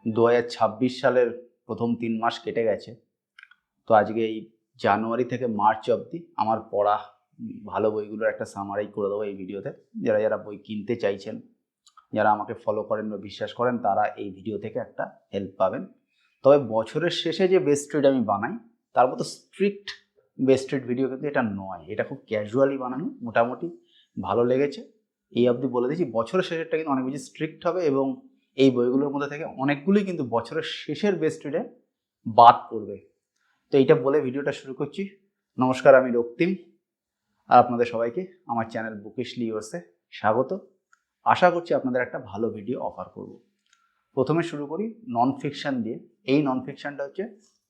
2026 সালের প্রথম 3 মাস কেটে গেছে। তো আজকে এই জানুয়ারি থেকে মার্চ অবধি আমার পড়া ভালো বইগুলোর একটা সামারি করে দেবো এই ভিডিওতে। যারা যারা বই কিনতে চাইছেন, যারা আমাকে ফলো করেন বা বিশ্বাস করেন, তারা এই ভিডিও থেকে একটা হেল্প পাবেন। তবে বছরের শেষে যে বেস্ট রিড আমি বানাই, তার মতো স্ট্রিক্ট বেস্ট রিড ভিডিও কিন্তু এটা নয়। এটা খুব ক্যাজুয়ালি বানানো, মোটামুটি ভালো লেগেছে। এই অবধি বলে দিচ্ছি, বছরের শেষেরটা কিন্তু অনেক বেশি স্ট্রিক্ট হবে এবং এই বইগুলোর মধ্যে থেকে অনেকগুলোই কিন্তু বছরের শেষের বেস্ট রিডে বাদ পড়বে। তো এইটা বলে ভিডিওটা শুরু করছি। নমস্কার, আমি রক্তিম, আর আপনাদের সবাইকে আমার চ্যানেল বুকিশলি ইউর্সে স্বাগত। আশা করছি আপনাদের একটা ভালো ভিডিও অফার করব। প্রথমে শুরু করি নন ফিকশন দিয়ে। এই নন ফিকশনটা হচ্ছে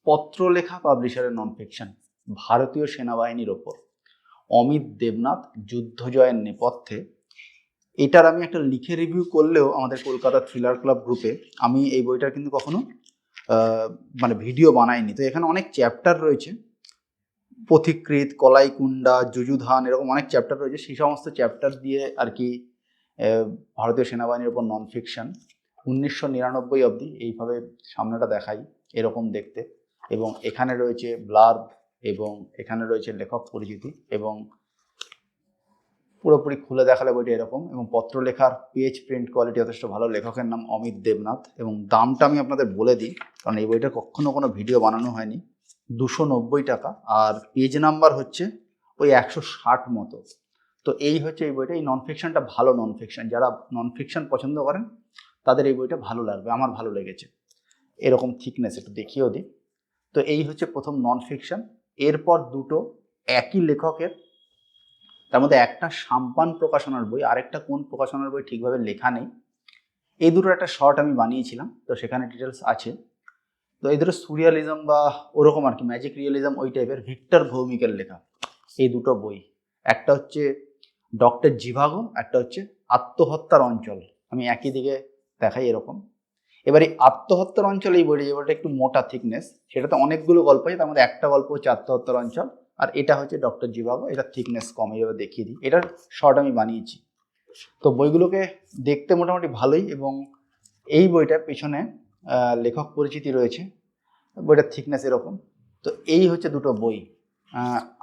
পত্রলেখা পাবলিশারের নন ফিকশন, ভারতীয় সেনাবাহিনীর ওপর অমিত দেবনাথ যুদ্ধজয়ের নেপথ্যে। এটার আমি একটা লিখে রিভিউ করলেও আমাদের কলকাতা থ্রিলার ক্লাব গ্রুপে আমি এই বইটার কিন্তু কখনো মানে ভিডিও বানাইনি। তো এখানে অনেক চ্যাপ্টার রয়েছে, পথিকৃৎ, কলাইকুণ্ডা, যুযুধান, এরকম অনেক চ্যাপ্টার রয়েছে। সেই সমস্ত চ্যাপ্টার দিয়ে আর কি ভারতীয় সেনাবাহিনীর ওপর নন ফিকশন 1999 অবধি এইভাবে সামনেটা দেখাই, এরকম দেখতে। এবং এখানে রয়েছে ব্লার্ব এবং এখানে রয়েছে লেখক পরিচিতি, এবং পুরোপুরি খুলে দেখালে বইটা এরকম। এবং পত্রলেখার পেজ প্রিন্ট কোয়ালিটি যথেষ্ট ভালো। লেখকের নাম অমিত দেবনাথ এবং দামটা আমি আপনাদের বলে দিই, কারণ এই বইটা কখনো কোনো ভিডিও বানানো হয়নি। 290 টাকা, আর পেজ নাম্বার হচ্ছে ওই 160 মতো। তো এই হচ্ছে এই বইটা। এই নন ফিকশনটা ভালো নন ফিকশন, যারা নন ফিকশন পছন্দ করেন তাদের এই বইটা ভালো লাগবে, আমার ভালো লেগেছে। এরকম থিকনেস একটু দেখিয়েও দিই। তো এই হচ্ছে প্রথম নন ফিকশন। এরপর দুটো একই লেখকের, তার মধ্যে একটা সাম্পান প্রকাশনার বই, আরেকটা কোন প্রকাশনার বই ঠিকভাবে লেখা নেই। এই দুটোর একটা শর্ট আমি বানিয়েছিলাম, তো সেখানে ডিটেলস আছে। তো এই দুটো সুরিয়ালিজম বা ওরকম আর কি, ম্যাজিক রিয়েলিজম ওই টাইপের, ভিক্টর ভৌমিকের লেখা এই দুটো বই। একটা হচ্ছে ডক্টর জিভাগো, একটা হচ্ছে আত্মহত্যার অঞ্চল। আমি একই দিকে দেখাই এরকম। এবার এই আত্মহত্যার অঞ্চল এই বইটা, যে বইটা একটু মোটা থিকনেস, সেটাতে অনেকগুলো গল্প আছে, তার মধ্যে একটা গল্প হচ্ছে আত্মহত্যার অঞ্চল, আর এটা হচ্ছে ডক্টর জিভাগো। এটা থিকনেস কম, এইভাবে দেখিয়ে দিই। এটার শর্ট আমি বানিয়েছি। তো বইগুলোকে দেখতে মোটামুটি ভালোই, এবং এই বইটার পেছনে লেখক পরিচিতি রয়েছে। বইটার থিকনেস এরকম। তো এই হচ্ছে দুটো বই।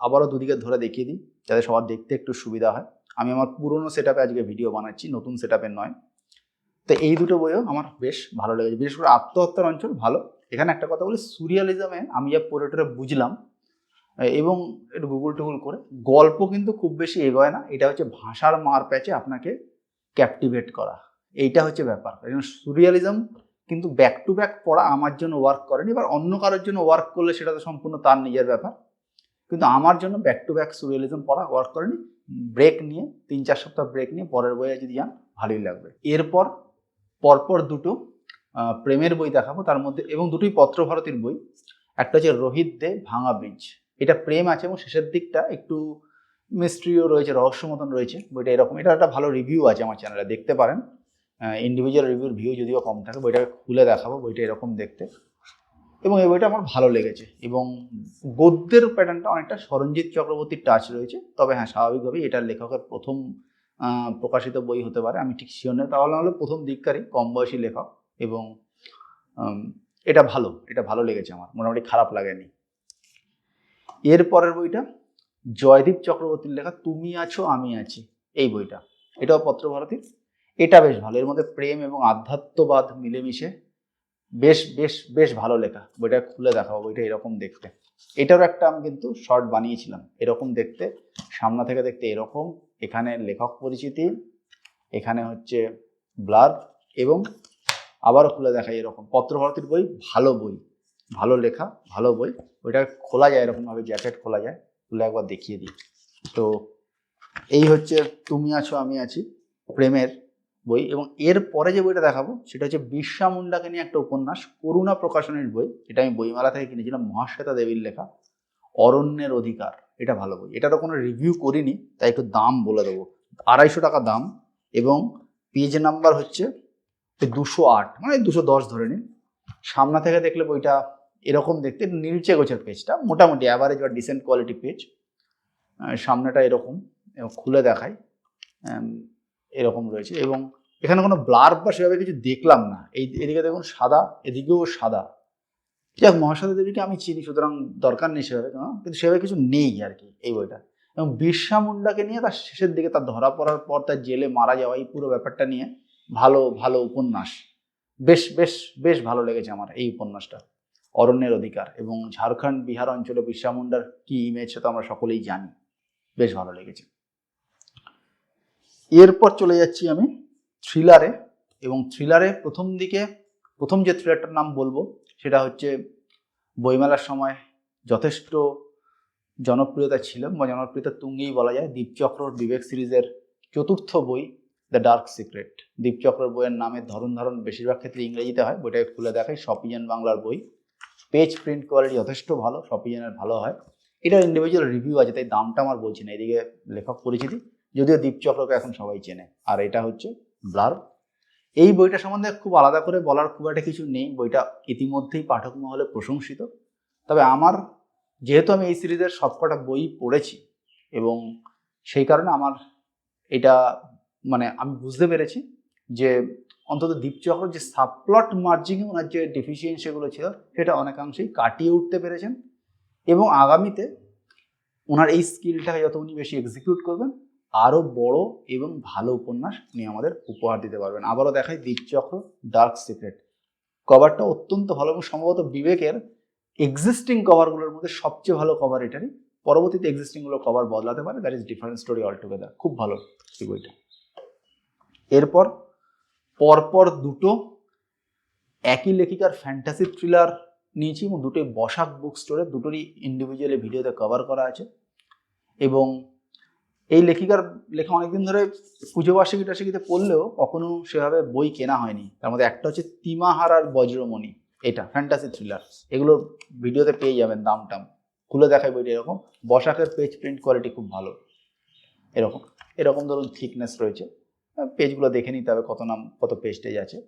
আবারও দুদিকে ধরে দেখিয়ে দিই যাতে সবার দেখতে একটু সুবিধা হয়। আমি আমার পুরনো সেট আপে আজকে ভিডিও বানাচ্ছি, নতুন সেট আপের নয়। তো এই দুটো বইও আমার বেশ ভালো লেগেছে, বিশেষ করে আত্মহত্যার অঞ্চল ভালো। এখানে একটা কথা বলি, সুরিয়ালিজমে আমি যা পড়ে বুঝলাম এবং একটু গুগল টুগল করে, গল্প কিন্তু খুব বেশি এগোয় না। এটা হচ্ছে ভাষার মার প্যাচে আপনাকে ক্যাপটিভেট করা, এইটা হচ্ছে ব্যাপার। সুরিয়ালিজম কিন্তু ব্যাক টু ব্যাক পড়া আমার জন্য ওয়ার্ক করেনি। এবার অন্য কারোর জন্য ওয়ার্ক করলে সেটা তো সম্পূর্ণ তার নিজের ব্যাপার, কিন্তু আমার জন্য ব্যাক টু ব্যাক সুরিয়ালিজম পড়া ওয়ার্ক করেনি। ব্রেক নিয়ে 3-4 সপ্তাহ ব্রেক নিয়ে পরের বইয়ে যদি যান ভালোই লাগবে। এরপর পরপর দুটো প্রেমের বই দেখাবো, তার মধ্যে, এবং দুটোই পত্রভারতীর বই। একটা হচ্ছে রোহিত দে ভাঙা ব্রিজ। এটা প্রেম আছে এবং শেষের দিকটা একটু মিস্ট্রিও রয়েছে, রহস্য মতন রয়েছে বইটা এরকম। এটা একটা ভালো রিভিউ আছে আমার চ্যানেলে, দেখতে পারেন। ইন্ডিভিজুয়াল রিভিউর ভিউ যদিও কম থাকে। বইটাকে খুলে দেখাবো, বইটা এরকম দেখতে। এবং এই বইটা আমার ভালো লেগেছে, এবং গদ্যের প্যাটার্নটা অনেকটা সরঞ্জিৎ চক্রবর্তীর টাচ রয়েছে। তবে হ্যাঁ, স্বাভাবিকভাবেই এটার লেখকের প্রথম প্রকাশিত বই হতে পারে, আমি ঠিক শিওর নই। তাহলে হলো প্রথম দিককারই কম বয়সী লেখক, এবং এটা ভালো, এটা ভালো লেগেছে আমার, মোটামুটি খারাপ লাগেনি। এর পরের বইটা জয়দীপ চক্রবর্তীর লেখা তুমি আছো আমি আছি, এই বইটা। এটাও পত্রভারতীর। এটা বেশ ভালো, এর মধ্যে প্রেম এবং আধ্যাত্মবাদ মিলেমিশে বেশ বেশ বেশ ভালো লেখা। বইটা খুলে দেখাবো, বইটা এরকম দেখতে। এটারও একটা আমি কিন্তু শর্ট বানিয়েছিলাম, এরকম দেখতে, সামনা থেকে দেখতে এরকম। এখানে লেখক পরিচিতি, এখানে হচ্ছে ব্লার, এবং আবারও খুলে দেখাই এরকম। পত্রভারতীর বই, ভালো বই, ভালো লেখা, ভালো বই। ওইটা খোলা যায় এরকমভাবে, জ্যাকেট খোলা যায়, খুলে একবার দেখিয়ে দিই। তো এই হচ্ছে তুমি আছো আমি আছি, প্রেমের বই। এবং এর পরে যে বইটা দেখাবো সেটা হচ্ছে বিরসা মুন্ডাকে নিয়ে একটা উপন্যাস, করুণা প্রকাশনের বই। এটা আমি বইমেলা থেকে কিনেছিলাম, মহাশ্বেতা দেবীর লেখা, অরণ্যের অধিকার। এটা ভালো বই। এটারও কোনো রিভিউ করিনি, তাই একটু দাম বলে দেবো। 250 টাকা দাম, এবং পেজ নাম্বার হচ্ছে 208, মানে 210 ধরে নিন। সামনা থেকে দেখলে বইটা এরকম দেখতে, নীলচে গোছের পেজটা, মোটামুটি অ্যাভারেজ বা ডিসেন্ট কোয়ালিটি পেজ। সামনেটা এরকম, এবং খুলে দেখায় এরকম রয়েছে। এবং এখানে কোনো ব্লার বা সেভাবে কিছু দেখলাম না। এদিকে দেখুন সাদা, এদিকেও সাদা। যাক, মহাশ্বেতা দেবীকে আমি চিনি, সুতরাং দরকার নেই সেভাবে, কিন্তু সেভাবে কিছু নেই আর কি এই বইটা। এবং বিরসা মুন্ডাকে নিয়ে তার শেষের দিকে তার ধরা পড়ার পর তার জেলে মারা যাওয়া, এই পুরো ব্যাপারটা নিয়ে ভালো ভালো উপন্যাস, বেশ বেশ বেশ ভালো লেগেছে আমার এই উপন্যাসটা। অরণ্যের অধিকার এবং ঝাড়খণ্ড বিহার অঞ্চলে বিরসা মুন্ডার কি ইমেজ সেটা আমরা সকলেই জানি, বেশ ভালো লেগেছে। এরপর চলে যাচ্ছি আমি থ্রিলারে, এবং থ্রিলারে প্রথম যে থ্রিলারটার নাম বলবো সেটা হচ্ছে বইমেলার সময় যথেষ্ট জনপ্রিয়তা ছিল বা জনপ্রিয়তা তুঙ্গেই বলা যায়, দীপচক্রর বিবেক সিরিজের চতুর্থ বই দ্য ডার্ক সিক্রেট। দীপচক্রর বইয়ের নামের ধরন বেশিরভাগ ক্ষেত্রে ইংরেজিতে হয়, বইটাকে খুলে দেখাই, শপিজেন বাংলার বই। পেজ প্রিন্ট কোয়ালিটি যথেষ্ট ভালো, শপিজেনের ভালো হয়। এটার ইন্ডিভিজুয়াল রিভিউ আছে, তাই দামটা আমার বলছি না। এদিকে লেখক পরিচিতি, যদিও দীপচক্রকে এখন সবাই চেনে। আর এটা হচ্ছে ব্লার্ব। এই বইটা সম্বন্ধে খুব আলাদা করে বলার খুব একটা কিছু নেই, বইটা ইতিমধ্যেই পাঠক মহলে প্রশংসিত। তবে আমার, যেহেতু আমি এই সিরিজের সবকটা বই পড়েছি এবং সেই কারণে আমার এটা মানে আমি বুঝতে পেরেছি যে অন্তত দীপচক্র যে সাবপ্লট মার্জিংয়ে ওনার যে ডেফিসিয়েন্সিগুলো ছিল সেটা অনেকাংশেই কাটিয়ে উঠতে পেরেছেন, এবং আগামীতে ওনার এই স্কিলটাকে যত উনি বেশি এক্সিকিউট করবেন, আরও বড় এবং ভালো উপন্যাস উনি আমাদের উপহার দিতে পারবেন। আবারও দেখাই দীপচক্র ডার্ক সিক্রেট। কভারটা অত্যন্ত ভালো এবং সম্ভবত বিবেকের এক্সিস্টিং কভারগুলোর মধ্যে সবচেয়ে ভালো কভার এটারই। পরবর্তীতে এক্সিস্টিংগুলো কভার বদলাতে পারে, that is different story altogether. খুব ভালো এই বইটা। এরপর পরপর দুটো একই লেখিকার ফ্যান্টাসি থ্রিলার নিয়েছি, এবং দুটোই বসাক বুক স্টোরে, দুটোরই ইন্ডিভিজুয়ালি ভিডিওতে কভার করা আছে। এবং এই লেখিকার লেখা অনেকদিন ধরে পুজো বার্ষিকী টার্ষিকীতে পড়লেও কখনো সেভাবে বই কেনা হয়নি। তার মধ্যে একটা হচ্ছে তিমাহার আর বজ্রমণি, এটা ফ্যান্টাসি থ্রিলার। এগুলো ভিডিওতে পেয়ে যাবেন, দাম টাম খুলে দেখায় বইটা এরকম। বসাকের পেজ প্রিন্ট কোয়ালিটি খুব ভালো, এরকম এরকম ধরুন থিকনেস রয়েছে, পেজগুলো দেখে নিতে হবে কত পেজ টেজ আছে।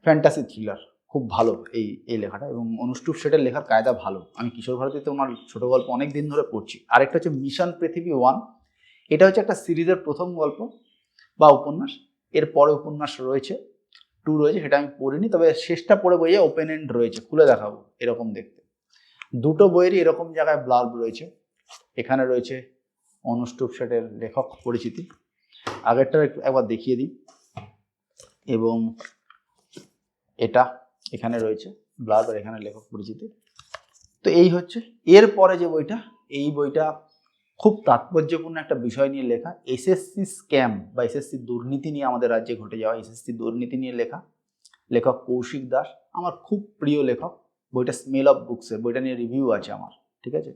ফ্যান্টাসি থ্রিলার খুব ভালো এই লেখাটা, এবং অনুষ্টুপ সেটের লেখার কায়দা ভালো। আমি কিশোর ভারতীতে ওনার ছোট গল্প অনেক দিন ধরে পড়ছি। আরেকটা হচ্ছে মিশন পৃথিবী 1, এটা হচ্ছে একটা সিরিজের প্রথম গল্প বা উপন্যাস। এর পরে উপন্যাস রয়েছে 2 রয়েছে, সেটা আমি পড়িনি, তবে শেষটা পড়ে বইয়ে ওপেন এন্ড রয়েছে, খুলে দেখাবো এরকম দেখতে। দুটো বইয়েরই এরকম জায়গায় ব্লার্ব রয়েছে। এখানে রয়েছে অনুষ্টুপ সেটের লেখক পরিচিতি, আগেরটা একবার দেখিয়ে দিই, এবং এটা এখানে রয়েছে ব্লার্ব, আর এখানে লেখক পরিচিতি। তো এই হচ্ছে এরপরে যে বইটা, এই বইটা খুব তাৎপর্যপূর্ণ একটা বিষয় নিয়ে লেখা, এসএসসি স্ক্যাম বা এসএসসি দুর্নীতি নিয়ে, আমাদের রাজ্যে ঘটে যাওয়া এসএসসি দুর্নীতি নিয়ে লেখা। লেখক কৌশিক দাস, আমার খুব প্রিয় লেখক। বইটা স্মেল অফ বুকসের, বইটা নিয়ে রিভিউ আছে আমার, ঠিক আছে।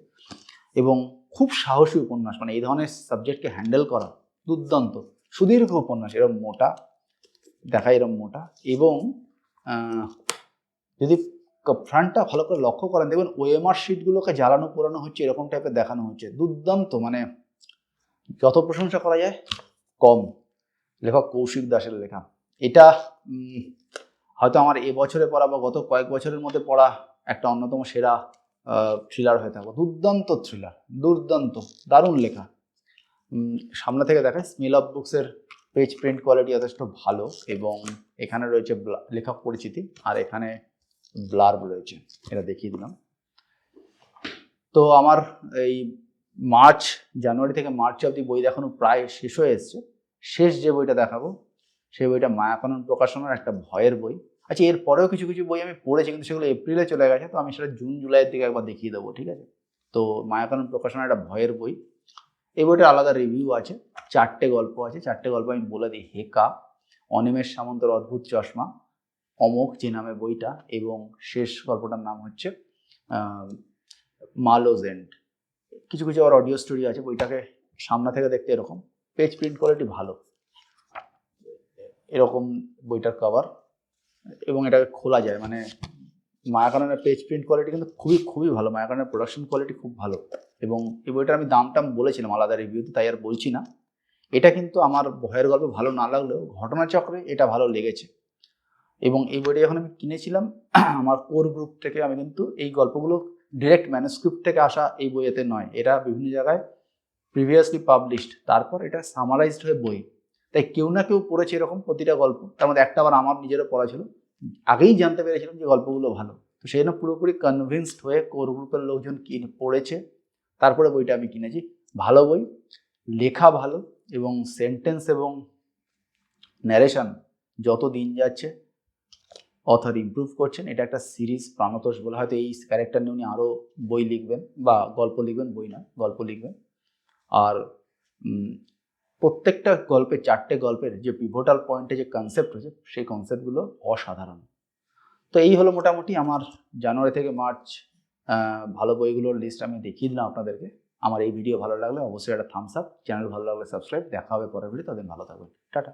এবং খুব সাহসী উপন্যাস, মানে এই ধরনের সাবজেক্টকে হ্যান্ডেল করা দুর্দান্ত। সুদীর্ঘ উপন্যাস, এরকম মোটা দেখায়, এরকম মোটা। এবং যদি ফ্রন্টটা ভালো করে লক্ষ্য করেন, দেখবেন ওএমআর শিটগুলোকে জ্বালানো পোড়ানো হচ্ছে, এরকম টাইপের দেখানো হচ্ছে। দুর্দান্ত, মানে যত প্রশংসা করা যায় কম। লেখক কৌশিক দাসের লেখা। এটা হয়তো আমার এবছরে পড়া বা গত কয়েক বছরের মধ্যে পড়া একটা অন্যতম সেরা থ্রিলার হয়ে থাকবে। দুর্দান্ত থ্রিলার, দুর্দান্ত, দারুণ লেখা। সামনে থেকে দেখায়, স্মেল অফ বুকসের পেজ প্রিন্ট কোয়ালিটি যথেষ্ট ভালো, এবং এখানে রয়েছে লেখক পরিচিতি, আর এখানে ব্লার্ব রয়েছে, এটা দেখিয়ে দিলাম। তো আমার এই জানুয়ারি থেকে মার্চ অবধি বই দেখানো প্রায় শেষ হয়ে এসছে। শেষ যে বইটা দেখাবো সেই বইটা মায়াকানন প্রকাশনার একটা ভয়ের বই। আচ্ছা, এরপরেও কিছু কিছু বই আমি পড়েছি, কিন্তু সেগুলো এপ্রিলে চলে গেছে, তো আমি সেটা জুন জুলাইয়ের দিকে একবার দেখিয়ে দেবো, ঠিক আছে। তো মায়াকানন প্রকাশনার একটা ভয়ের বই, এই বইটার আলাদা রিভিউ আছে। 4টে গল্প আছে, 4টে গল্প আমি বলে দিই। হেকা, অনিমেষ সামন্তর অদ্ভুত চশমা, অমোঘ যে নামে বইটা, এবং শেষ গল্পটার নাম হচ্ছে মালোজেন্ট। কিছু কিছু আবার অডিও স্টোরি আছে। বইটাকে সামনে থেকে দেখতে এরকম, পেজ প্রিন্ট কোয়ালিটি ভালো, এরকম বইটার কভার, এবং এটাকে খোলা যায়। মানে মায়াকাননের পেজ প্রিন্ট কোয়ালিটি কিন্তু খুবই খুবই ভালো, মায়াকাননের প্রোডাকশন কোয়ালিটি খুব ভালো। এবং এই বইটার আমি দাম বলেছিলাম আলাদা রিভিউতে, তাই আর বলছি না। এটা কিন্তু আমার ভয়ের গল্প ভালো না লাগলেও ঘটনাচক্রে এটা ভালো লেগেছে। এবং এই বইটা যখন আমি কিনেছিলাম আমার কোর গ্রুপ থেকে, আমি কিন্তু এই গল্পগুলো ডিরেক্ট ম্যানুস্ক্রিপ্ট থেকে আসা এই বইয়েতে নয়, এরা বিভিন্ন জায়গায় প্রিভিয়াসলি পাবলিশড, তারপর এটা সামারাইজড হয়ে বই। তাই কেউ না কেউ পড়েছে এরকম প্রতিটা গল্প, তার মধ্যে একটা আবার আমার নিজেরও পড়া ছিল, আগেই জানতে পেরেছিলাম যে গল্পগুলো ভালো, তো সেই জন্য পুরোপুরি কনভিন্সড হয়ে কোর গ্রুপের লোকজন পড়েছে, তারপরে বইটা আমি কিনেছি। ভালো বই, লেখা ভালো, এবং সেন্টেন্স এবং ন্যারেশন যত দিন যাচ্ছে অথর ইমপ্রুভ করছেন। এটা একটা সিরিজ, প্রাণতোষ বলে, হয়তো এই ক্যারেক্টার নিয়ে উনি আরও বই লিখবেন বা গল্প লিখবেন, বই নয় গল্প লিখবেন। আর প্রত্যেকটা গল্পে, 4টে গল্পের যে পিভোটাল পয়েন্টে যে কনসেপ্ট রয়েছে সেই কনসেপ্টগুলো অসাধারণ। তো এই হলো মোটামুটি আমার জানুয়ারি থেকে মার্চ ভালো বইগুলোর লিস্ট আমি দেখিয়ে দিলাম আপনাদেরকে। আমার এই ভিডিও ভালো লাগলে অবশ্যই একটা থামস আপ, চ্যানেল ভালো লাগলে সাবস্ক্রাইব। দেখা হবে পরের ভিডিও, তাদের ভালো থাকবেন, টাটা।